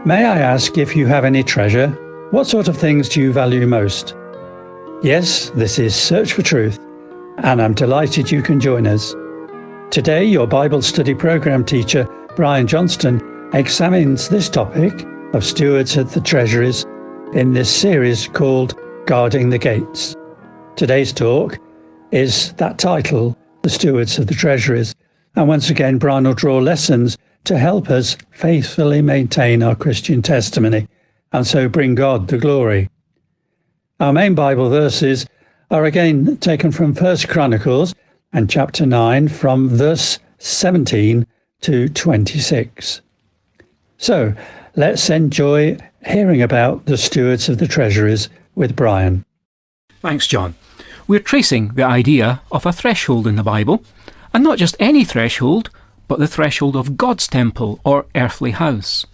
May I ask if you have any treasure? What sort of things do you value most? Yes, this is Search for Truth, and I'm delighted you can join us. Today, your Bible study program teacher, Brian Johnston, examines this topic of stewards of the treasuries in this series called Guarding the Gates. Today's talk is that title, The Stewards of the Treasuries, and once again, Brian will draw lessons to help us faithfully maintain our Christian testimony and so bring God the glory. Our main Bible verses are again taken from 1 Chronicles and chapter 9 from verse 17 to 26. So let's enjoy hearing about the stewards of the treasuries with Brian. Thanks, John. We're tracing the idea of a threshold in the Bible, and not just any threshold, but the threshold of God's temple or earthly house.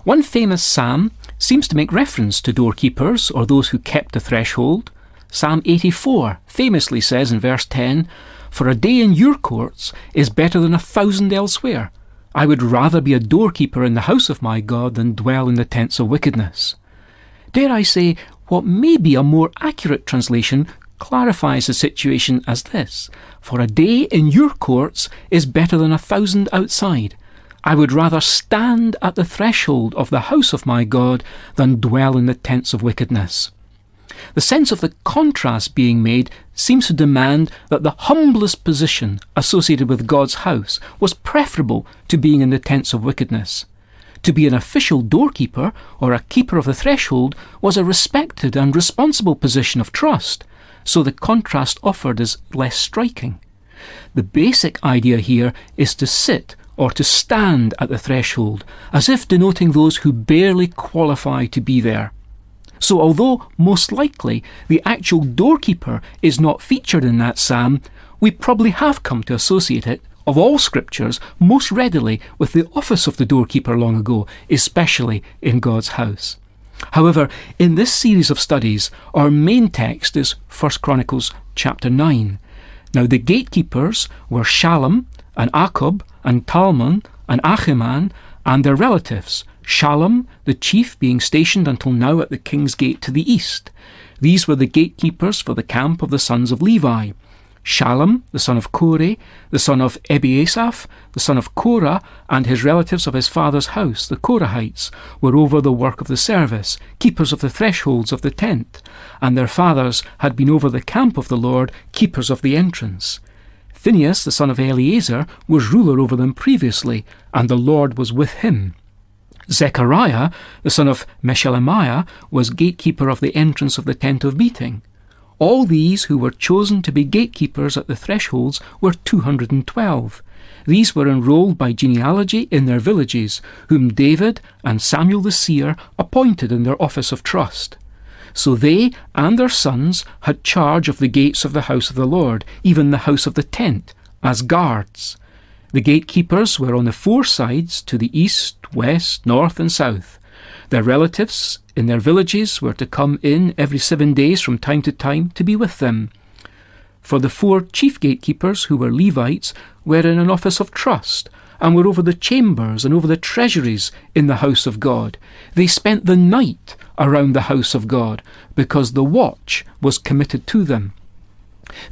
One famous psalm seems to make reference to doorkeepers or those who kept the threshold. Psalm 84 famously says in verse 10, "For a day in your courts is better than 1,000 elsewhere. I would rather be a doorkeeper in the house of my God than dwell in the tents of wickedness." Dare I say, what may be a more accurate translation clarifies the situation as this: "For a day in your courts is better than 1,000 outside. I would rather stand at the threshold of the house of my God than dwell in the tents of wickedness." The sense of the contrast being made seems to demand that the humblest position associated with God's house was preferable to being in the tents of wickedness. To be an official doorkeeper or a keeper of the threshold was a respected and responsible position of trust, so the contrast offered is less striking. The basic idea here is to sit or to stand at the threshold, as if denoting those who barely qualify to be there. So although most likely the actual doorkeeper is not featured in that psalm, we probably have come to associate it, of all scriptures, most readily with the office of the doorkeeper long ago, especially in God's house. However, in this series of studies, our main text is 1 Chronicles chapter 9. Now the gatekeepers were Shallum and Akub and Talmon and Ahiman and their relatives, Shallum, the chief, being stationed until now at the king's gate to the east. These were the gatekeepers for the camp of the sons of Levi. Shallum, the son of Kore, the son of Ebiasaph, the son of Korah, and his relatives of his father's house, the Korahites, were over the work of the service, keepers of the thresholds of the tent, and their fathers had been over the camp of the Lord, keepers of the entrance. Phinehas, the son of Eleazar, was ruler over them previously, and the Lord was with him. Zechariah, the son of Meshelemiah, was gatekeeper of the entrance of the tent of meeting. All these who were chosen to be gatekeepers at the thresholds were 212. These were enrolled by genealogy in their villages, whom David and Samuel the seer appointed in their office of trust. So they and their sons had charge of the gates of the house of the Lord, even the house of the tent, as guards. The gatekeepers were on the four sides, to the east, west, north, and south. Their relatives in their villages were to come in every 7 days from time to time to be with them. For the four chief gatekeepers, who were Levites, were in an office of trust, and were over the chambers and over the treasuries in the house of God. They spent the night around the house of God, because the watch was committed to them.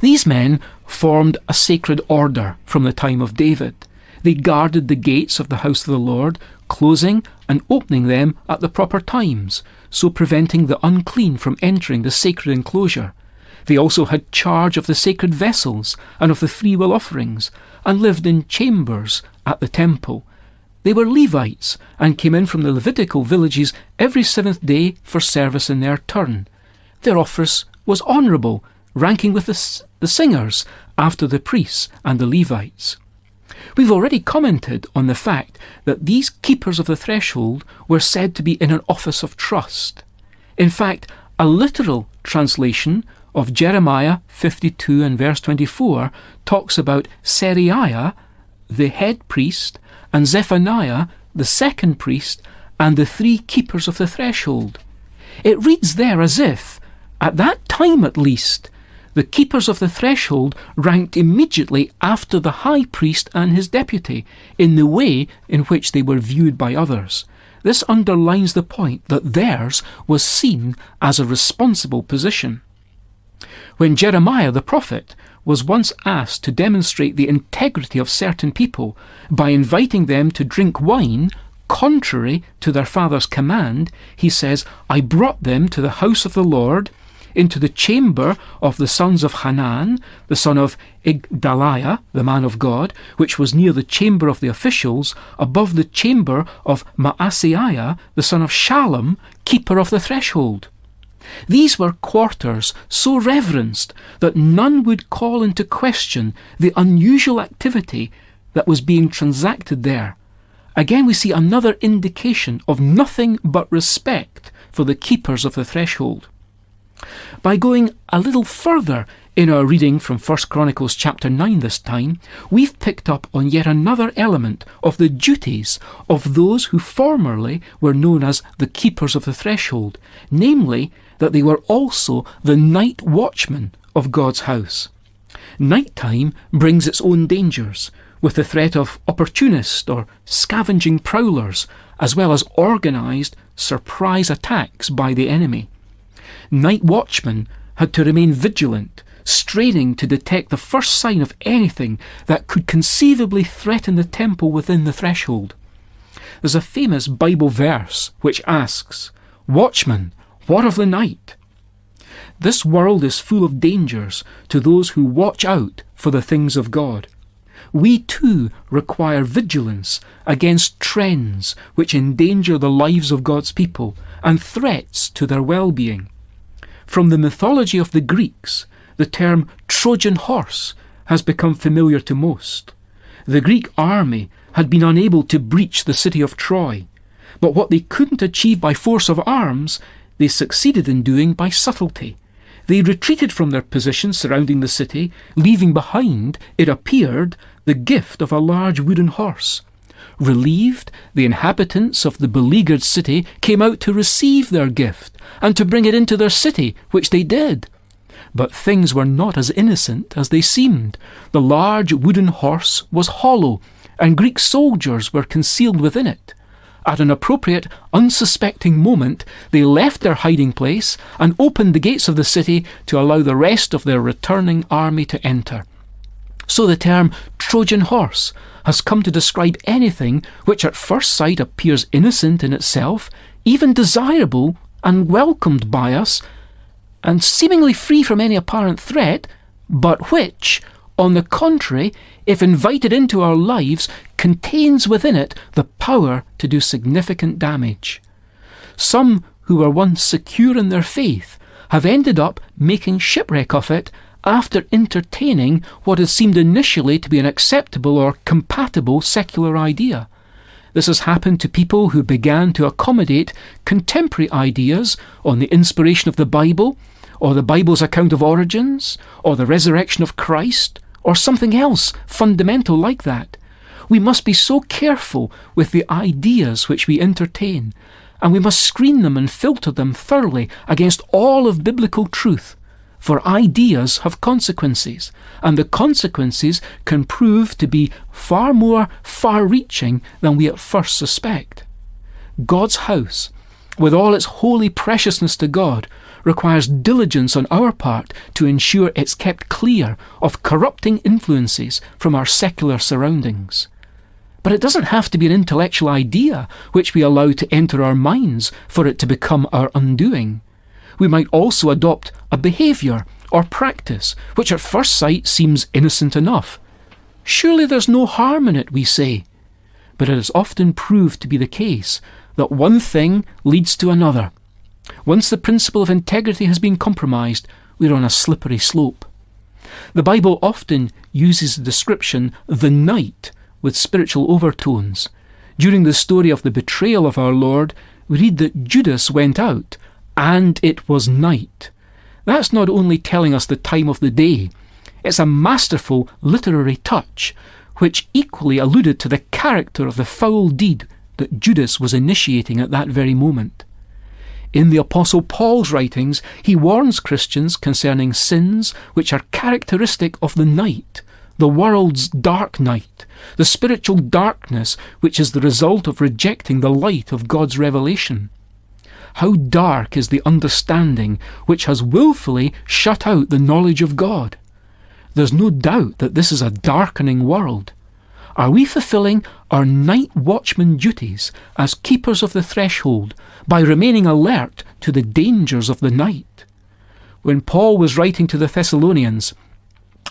These men formed a sacred order from the time of David. They guarded the gates of the house of the Lord, closing and opening them at the proper times, so preventing the unclean from entering the sacred enclosure. They also had charge of the sacred vessels and of the freewill offerings, and lived in chambers at the temple. They were Levites, and came in from the Levitical villages every 7th day for service in their turn. Their office was honourable, ranking with the singers after the priests and the Levites. We've already commented on the fact that these keepers of the threshold were said to be in an office of trust. In fact, a literal translation of Jeremiah 52 and verse 24 talks about Seraiah, the head priest, and Zephaniah, the second priest, and the 3 keepers of the threshold. It reads there as if, at that time at least, the keepers of the threshold ranked immediately after the high priest and his deputy in the way in which they were viewed by others. This underlines the point that theirs was seen as a responsible position. When Jeremiah the prophet was once asked to demonstrate the integrity of certain people by inviting them to drink wine contrary to their father's command, he says, "I brought them to the house of the Lord, into the chamber of the sons of Hanan, the son of Igdaliah, the man of God, which was near the chamber of the officials, above the chamber of Maaseiah, the son of Shallum, keeper of the threshold." These were quarters so reverenced that none would call into question the unusual activity that was being transacted there. Again, we see another indication of nothing but respect for the keepers of the threshold. By going a little further in our reading from 1 Chronicles chapter 9 this time, we've picked up on yet another element of the duties of those who formerly were known as the keepers of the threshold, namely that they were also the night watchmen of God's house. Nighttime brings its own dangers, with the threat of opportunist or scavenging prowlers, as well as organised surprise attacks by the enemy. Night watchmen had to remain vigilant, straining to detect the first sign of anything that could conceivably threaten the temple within the threshold. There's a famous Bible verse which asks, "Watchman, what of the night?" This world is full of dangers to those who watch out for the things of God. We too require vigilance against trends which endanger the lives of God's people and threats to their well-being. From the mythology of the Greeks, the term Trojan horse has become familiar to most. The Greek army had been unable to breach the city of Troy, but what they couldn't achieve by force of arms, they succeeded in doing by subtlety. They retreated from their positions surrounding the city, leaving behind, it appeared, the gift of a large wooden horse. Relieved, the inhabitants of the beleaguered city came out to receive their gift and to bring it into their city, which they did. But things were not as innocent as they seemed. The large wooden horse was hollow, and Greek soldiers were concealed within it. At an appropriate, unsuspecting moment, they left their hiding place and opened the gates of the city to allow the rest of their returning army to enter. So the term Trojan horse has come to describe anything which at first sight appears innocent in itself, even desirable and welcomed by us, and seemingly free from any apparent threat, but which, on the contrary, if invited into our lives, contains within it the power to do significant damage. Some who were once secure in their faith have ended up making shipwreck of it after entertaining what had seemed initially to be an acceptable or compatible secular idea. This has happened to people who began to accommodate contemporary ideas on the inspiration of the Bible, or the Bible's account of origins, or the resurrection of Christ, or something else fundamental like that. We must be so careful with the ideas which we entertain, and we must screen them and filter them thoroughly against all of biblical truth. For ideas have consequences, and the consequences can prove to be far more far-reaching than we at first suspect. God's house, with all its holy preciousness to God, requires diligence on our part to ensure it's kept clear of corrupting influences from our secular surroundings. But it doesn't have to be an intellectual idea which we allow to enter our minds for it to become our undoing. We might also adopt a behaviour or practice which at first sight seems innocent enough. Surely there's no harm in it, we say. But it has often proved to be the case that one thing leads to another. Once the principle of integrity has been compromised, we're on a slippery slope. The Bible often uses the description "the night" with spiritual overtones. During the story of the betrayal of our Lord, we read that Judas went out, and it was night. That's not only telling us the time of the day, it's a masterful literary touch, which equally alluded to the character of the foul deed that Judas was initiating at that very moment. In the Apostle Paul's writings, he warns Christians concerning sins which are characteristic of the night, the world's dark night, the spiritual darkness which is the result of rejecting the light of God's revelation. How dark is the understanding which has willfully shut out the knowledge of God. There's no doubt that this is a darkening world. Are we fulfilling our night watchman duties as keepers of the threshold by remaining alert to the dangers of the night? When Paul was writing to the Thessalonians,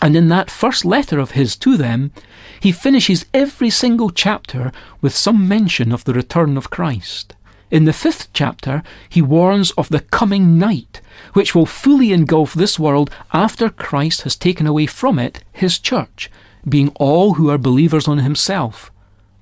and in that first letter of his to them, he finishes every single chapter with some mention of the return of Christ. In the 5th chapter, he warns of the coming night, which will fully engulf this world after Christ has taken away from it his church, being all who are believers on himself.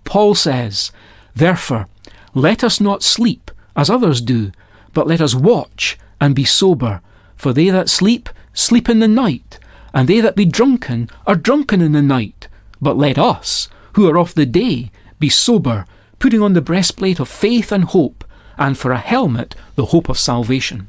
Paul says, "Therefore, let us not sleep, as others do, but let us watch and be sober. For they that sleep, sleep in the night, and they that be drunken are drunken in the night. But let us, who are of the day, be sober, putting on the breastplate of faith and hope, and for a helmet the hope of salvation."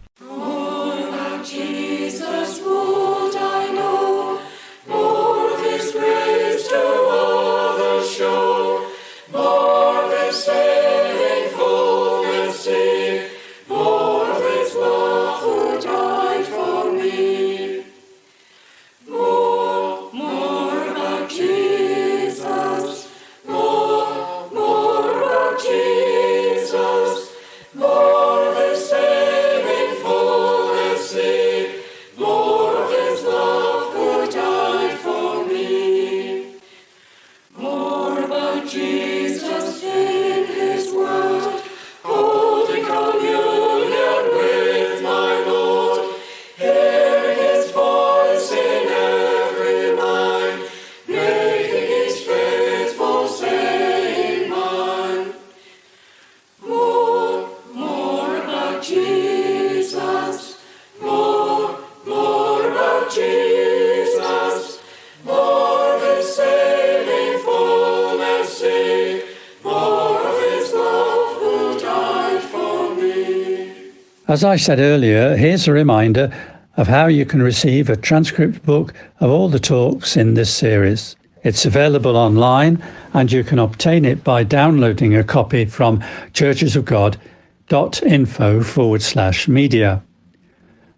As I said earlier, here's a reminder of how you can receive a transcript book of all the talks in this series. It's available online, and you can obtain it by downloading a copy from churchesofgod.info/media.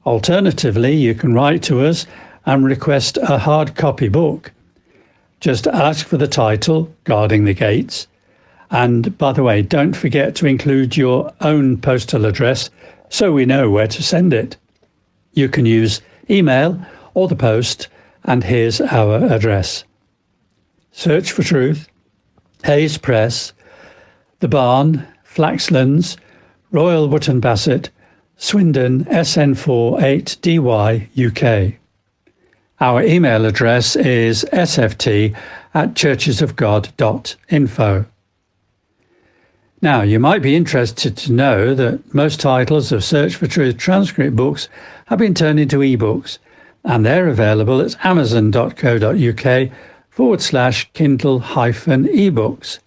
Alternatively, you can write to us and request a hard copy book. Just ask for the title, Guarding the Gates. And by the way, don't forget to include your own postal address so we know where to send it. You can use email or the post, and here's our address. Search for Truth, Hayes Press, The Barn, Flaxlands, Royal Wootton Bassett, Swindon SN4 8DY, UK. Our email address is sft@churchesofgod.info. Now, you might be interested to know that most titles of Search for Truth transcript books have been turned into ebooks, and they're available at amazon.co.uk/Kindle-ebooks.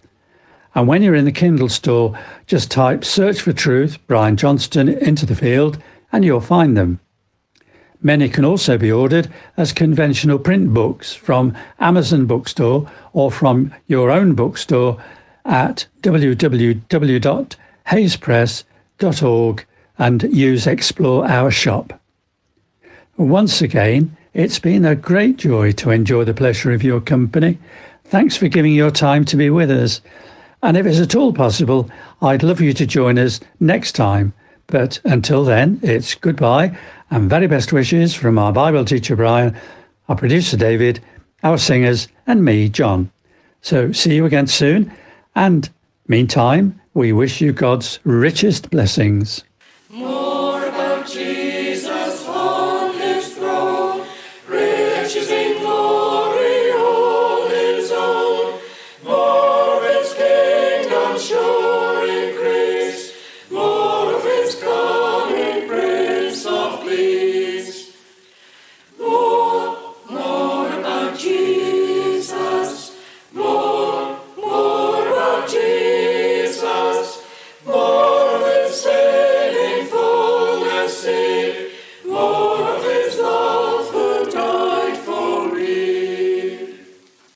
And when you're in the Kindle store, just type Search for Truth, Brian Johnston, into the field, and you'll find them. Many can also be ordered as conventional print books from Amazon Bookstore or from your own bookstore at www.hayespress.org and use Explore Our Shop. Once again, it's been a great joy to enjoy the pleasure of your company. Thanks for giving your time to be with us. And if it's at all possible, I'd love you to join us next time. But until then, it's goodbye and very best wishes from our Bible teacher Brian, our producer David, our singers, and me, John. So see you again soon. And meantime, we wish you God's richest blessings.